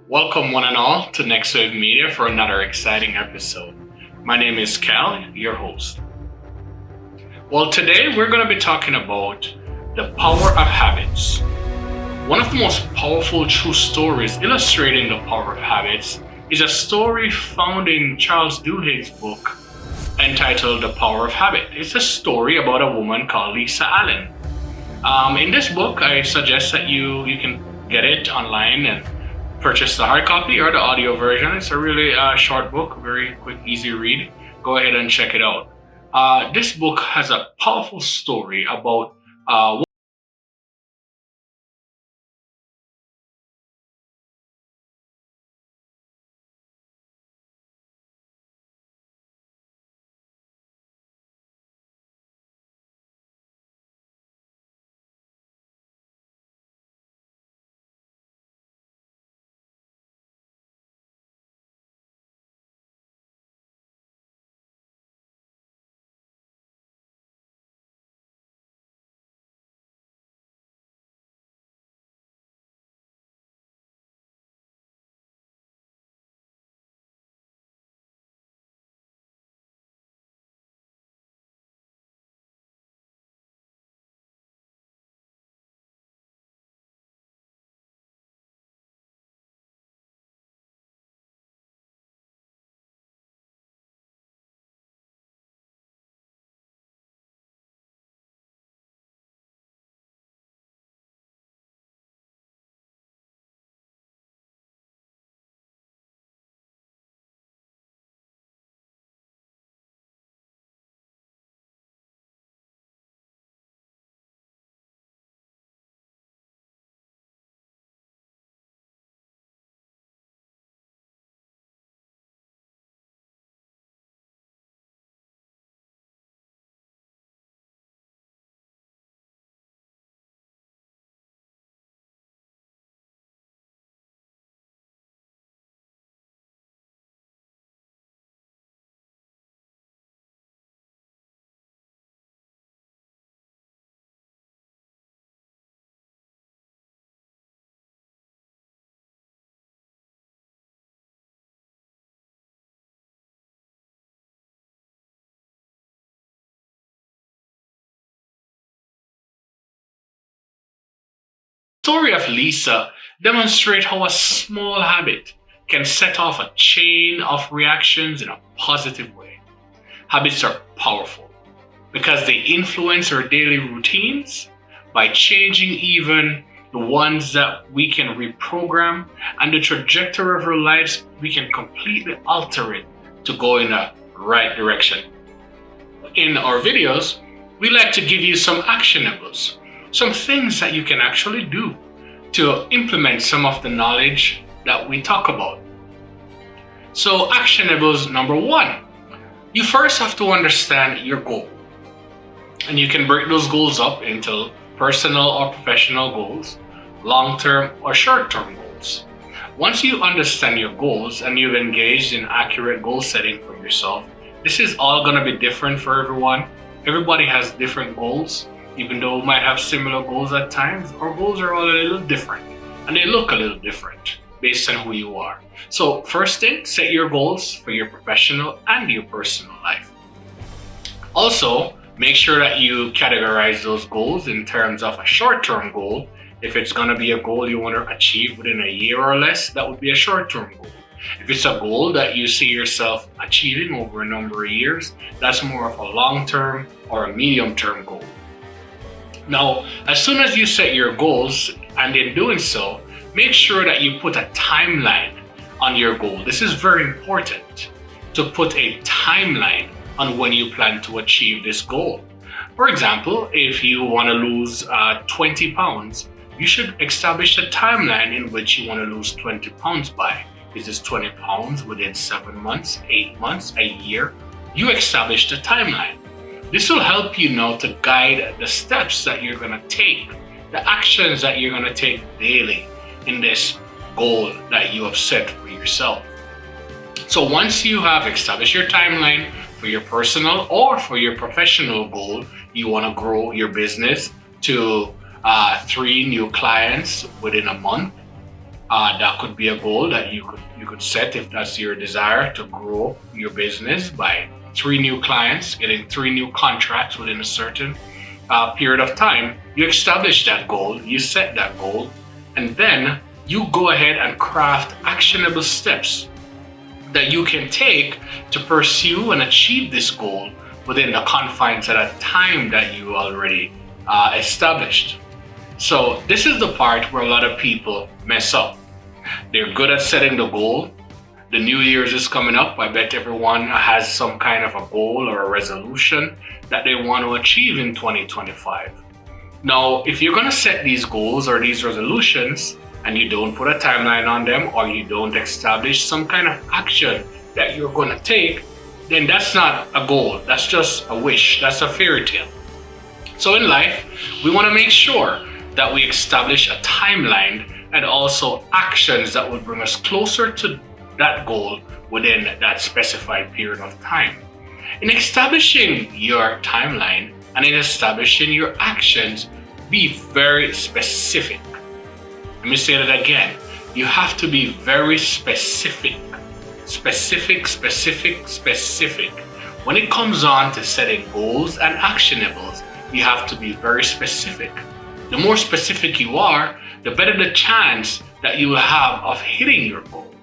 Welcome, one and all, to Next Wave Media for another exciting episode. My name is Cal, your host. Well, today we're going to be talking about the power of habits. One of the most powerful true stories illustrating the power of habits is a story found in Charles Duhigg's book entitled The Power of Habit. It's a story about a woman called Lisa Allen. In this book, I suggest that you can get it online and purchase the hard copy or the audio version. It's a really short book, very quick, easy read. Go ahead and check it out. This book has a powerful story about story of Lisa demonstrates how a small habit can set off a chain of reactions in a positive way. Habits are powerful because they influence our daily routines by changing even the ones that we can reprogram, and the trajectory of our lives, we can completely alter it to go in a right direction. In our videos, we like to give you some actionables, some things that you can actually do to implement some of the knowledge that we talk about. So, actionables number one, you first have to understand your goal. And you can break those goals up into personal or professional goals, long-term or short-term goals. Once you understand your goals and you've engaged in accurate goal setting for yourself, this is all going to be different for everyone. Everybody has different goals. Even though we might have similar goals at times, our goals are all a little different and they look a little different based on who you are. So first thing, set your goals for your professional and your personal life. Also, make sure that you categorize those goals in terms of a short-term goal. If it's going to be a goal you want to achieve within a year or less, that would be a short-term goal. If it's a goal that you see yourself achieving over a number of years, that's more of a long-term or a medium-term goal. Now, as soon as you set your goals, and in doing so, make sure that you put a timeline on your goal. This is very important, to put a timeline on when you plan to achieve this goal. For example, if you want to lose 20 pounds, you should establish a timeline in which you want to lose 20 pounds by. Is this 20 pounds within 7 months, 8 months, a year? You establish the timeline. This will help you now to guide the steps that you're going to take, the actions that you're going to take daily in this goal that you have set for yourself. So once you have established your timeline for your personal or for your professional goal, you want to grow your business to 3 new clients within a month, That could be a goal that you could set if that's your desire to grow your business by 3 new clients, getting 3 new contracts within a certain period of time. You establish that goal, you set that goal, and then you go ahead and craft actionable steps that you can take to pursue and achieve this goal within the confines of that time that you already established. So this is the part where a lot of people mess up. They're good at setting the goal. The New Year's is coming up. I bet everyone has some kind of a goal or a resolution that they want to achieve in 2025. Now, if you're going to set these goals or these resolutions and you don't put a timeline on them, or you don't establish some kind of action that you're going to take, then that's not a goal. That's just a wish. That's a fairy tale. So in life, we want to make sure that we establish a timeline and also actions that will bring us closer to that goal within that specified period of time. In establishing your timeline and in establishing your actions, be very specific. Let me say that again. You have to be very specific. Specific. When it comes on to setting goals and actionables, you have to be very specific. The more specific you are, the better the chance that you will have of hitting your goal.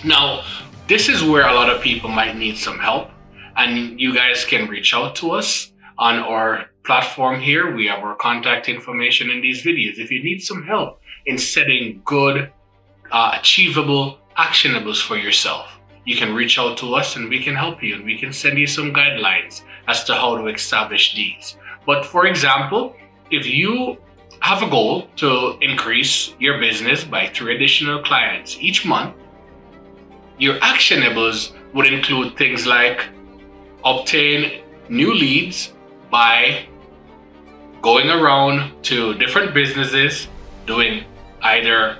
Now, this is where a lot of people might need some help, and you guys can reach out to us on our platform here. We have our contact information in these videos. If you need some help in setting good, achievable actionables for yourself, you can reach out to us and we can help you, and we can send you some guidelines as to how to establish these. But for example, if you have a goal to increase your business by 3 additional clients each month, your actionables would include things like obtain new leads by going around to different businesses, doing either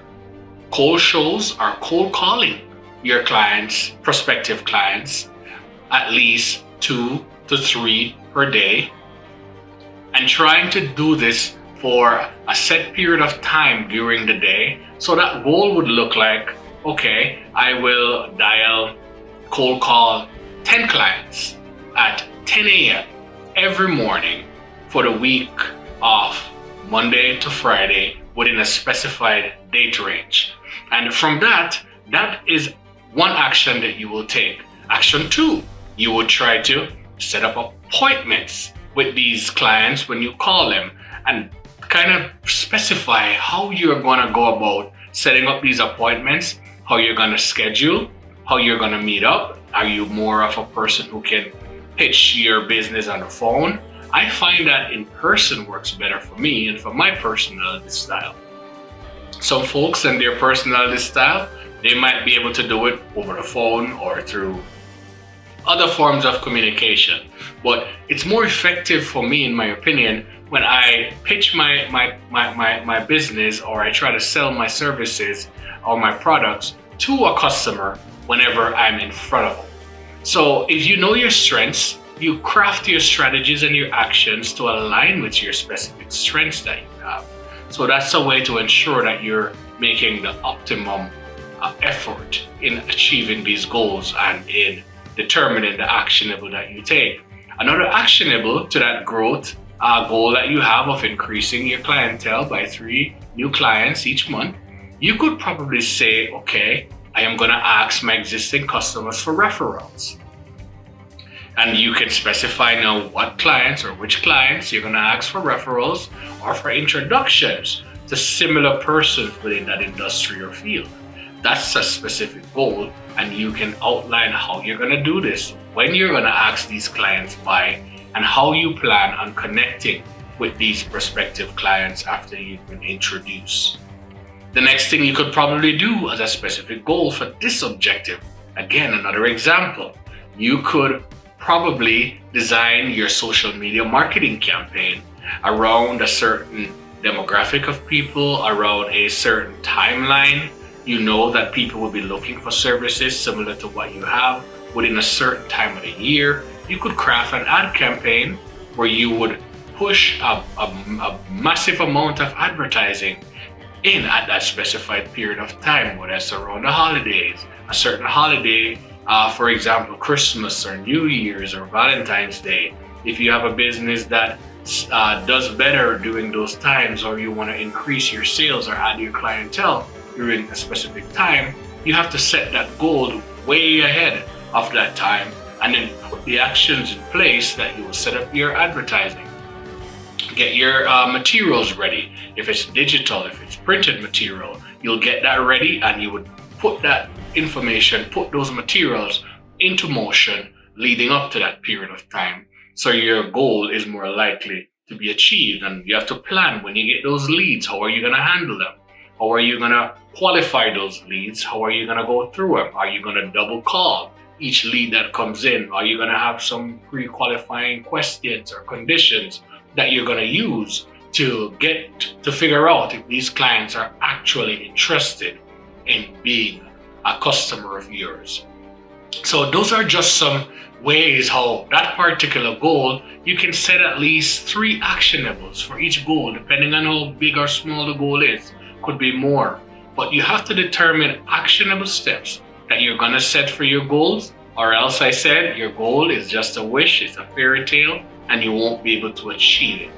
cold shows or cold calling your clients, prospective clients, at least 2 to 3 per day, and trying to do this for a set period of time during the day. So that goal would look like, okay, I will cold call 10 clients at 10 a.m. every morning for the week of Monday to Friday within a specified date range. And from that is one action that you will take. Action 2, you will try to set up appointments with these clients when you call them, and kind of specify how you're going to go about setting up these appointments, how you're going to schedule, how you're going to meet up. Are you more of a person who can pitch your business on the phone? I find that in person works better for me and for my personality style. Some folks and their personality style, they might be able to do it over the phone or through other forms of communication. But it's more effective for me, in my opinion, when I pitch my business, or I try to sell my services or my products to a customer whenever I'm in front of them. So if you know your strengths, you craft your strategies and your actions to align with your specific strengths that you have. So that's a way to ensure that you're making the optimum effort in achieving these goals and in determining the actionable that you take. Another actionable to that growth goal that you have of increasing your clientele by 3 new clients each month, you could probably say, okay, I am going to ask my existing customers for referrals. And you can specify now what clients or which clients you're going to ask for referrals or for introductions to similar persons within that industry or field. That's a specific goal, and you can outline how you're going to do this, when you're going to ask these clients by, and how you plan on connecting with these prospective clients after you've been introduced. The next thing you could probably do as a specific goal for this objective, again, another example, you could probably design your social media marketing campaign around a certain demographic of people, around a certain timeline. You know that people will be looking for services similar to what you have within a certain time of the year. You could craft an ad campaign where you would push a massive amount of advertising in at that specified period of time, whether it's around the holidays, a certain holiday, for example, Christmas or New Year's or Valentine's Day. If you have a business that does better during those times, or you want to increase your sales or add your clientele during a specific time, you have to set that goal way ahead of that time and then put the actions in place that you will set up your advertising. Get your materials ready. If it's digital, if it's printed material, you'll get that ready and you would put that information, put those materials into motion leading up to that period of time. So your goal is more likely to be achieved. And you have to plan when you get those leads. How are you going to handle them? How are you going to qualify those leads? How are you going to go through them? Are you going to double call each lead that comes in? Are you going to have some pre-qualifying questions or conditions that you're going to use to get to figure out if these clients are actually interested in being a customer of yours? So those are just some ways how that particular goal, you can set at least 3 actionables for each goal, depending on how big or small the goal is. Could be more, but you have to determine actionable steps that you're going to set for your goals, or else I said your goal is just a wish, it's a fairy tale, and you won't be able to achieve it.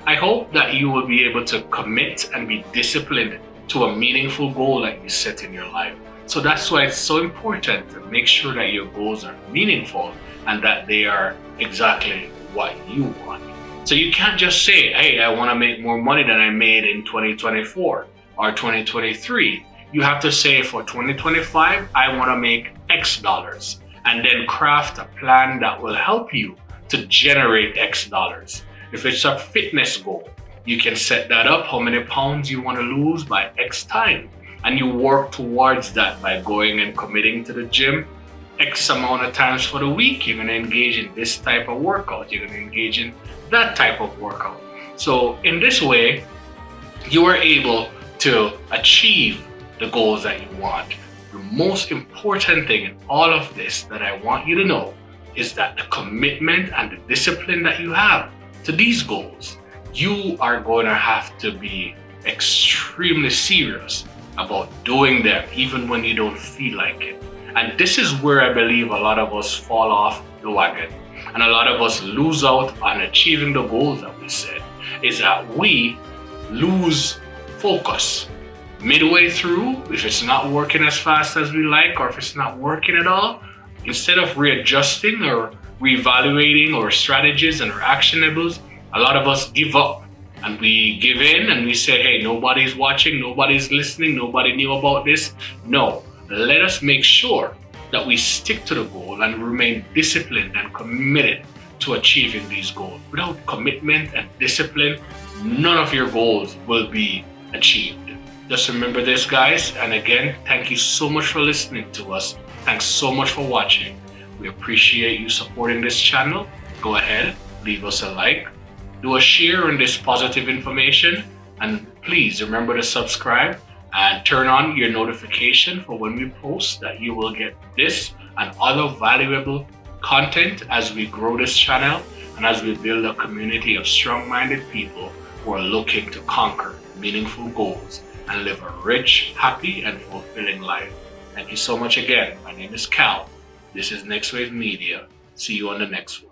I hope that you will be able to commit and be disciplined to a meaningful goal that you set in your life. So that's why it's so important to make sure that your goals are meaningful and that they are exactly what you want. So you can't just say, hey, I want to make more money than I made in 2024 or 2023. You have to say, for 2025, I want to make X dollars, and then craft a plan that will help you to generate X dollars. If it's a fitness goal, you can set that up, how many pounds you want to lose by X time. And you work towards that by going and committing to the gym X amount of times for the week. You're going to engage in this type of workout. You're going to engage in that type of workout. So in this way, you are able to achieve the goals that you want. The most important thing in all of this that I want you to know is that the commitment and the discipline that you have to these goals, you are going to have to be extremely serious about doing them even when you don't feel like it. And this is where I believe a lot of us fall off the wagon and a lot of us lose out on achieving the goals that we set, is that we lose focus midway through. If it's not working as fast as we like, or if it's not working at all, instead of readjusting or reevaluating our strategies and our actionables, a lot of us give up. And we give in and we say, hey, nobody's watching, nobody's listening, nobody knew about this. No, let us make sure that we stick to the goal and remain disciplined and committed to achieving these goals. Without commitment and discipline, none of your goals will be achieved. Just remember this, guys. And again, thank you so much for listening to us. Thanks so much for watching. We appreciate you supporting this channel. Go ahead, leave us a like. Do a share on this positive information, and please remember to subscribe and turn on your notification for when we post, that you will get this and other valuable content as we grow this channel and as we build a community of strong-minded people who are looking to conquer meaningful goals and live a rich, happy, and fulfilling life. Thank you so much again. My name is Cal. This is Next Wave Media. See you on the next one.